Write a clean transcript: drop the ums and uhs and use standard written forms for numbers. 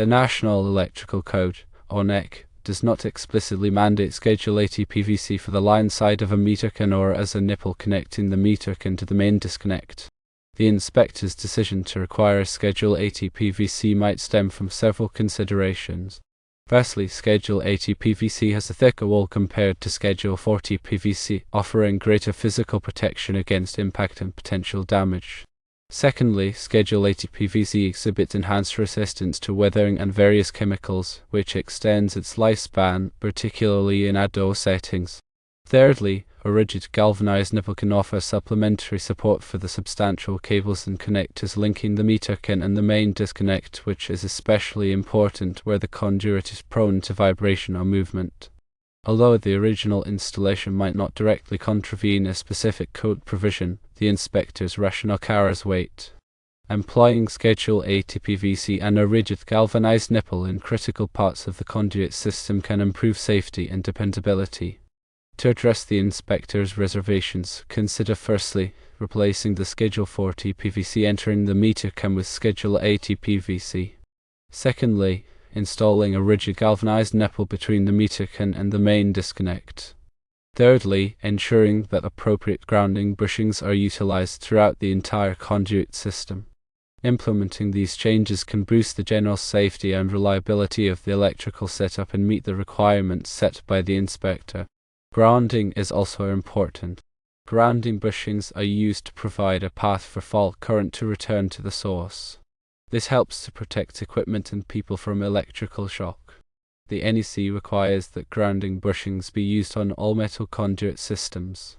The National Electrical Code, or NEC, does not explicitly mandate Schedule 80 PVC for the line side of a meterkin or as a nipple connecting the meterkin to the main disconnect. The inspector's decision to require Schedule 80 PVC might stem from several considerations. Firstly, Schedule 80 PVC has a thicker wall compared to Schedule 40 PVC, offering greater physical protection against impact and potential damage. Secondly, Schedule 80 PVC exhibits enhanced resistance to weathering and various chemicals, which extends its lifespan, particularly in outdoor settings. Thirdly, a rigid galvanized nipple can offer supplementary support for the substantial cables and connectors linking the meterkin and the main disconnect, which is especially important where the conduit is prone to vibration or movement. Although the original installation might not directly contravene a specific code provision, the inspector's rationale carries weight. Employing Schedule 80 PVC and a rigid galvanized nipple in critical parts of the conduit system can improve safety and dependability. To address the inspector's reservations, consider firstly, replacing the Schedule 40 PVC entering the meterkin with Schedule 80 PVC. Secondly, installing a rigid galvanized nipple between the meterkin and the main disconnect. Thirdly, ensuring that appropriate grounding bushings are utilized throughout the entire conduit system. Implementing these changes can boost the general safety and reliability of the electrical setup and meet the requirements set by the inspector. Grounding is also important. Grounding bushings are used to provide a path for fault current to return to the source. This helps to protect equipment and people from electrical shock. The NEC requires that grounding bushings be used on all metal conduit systems.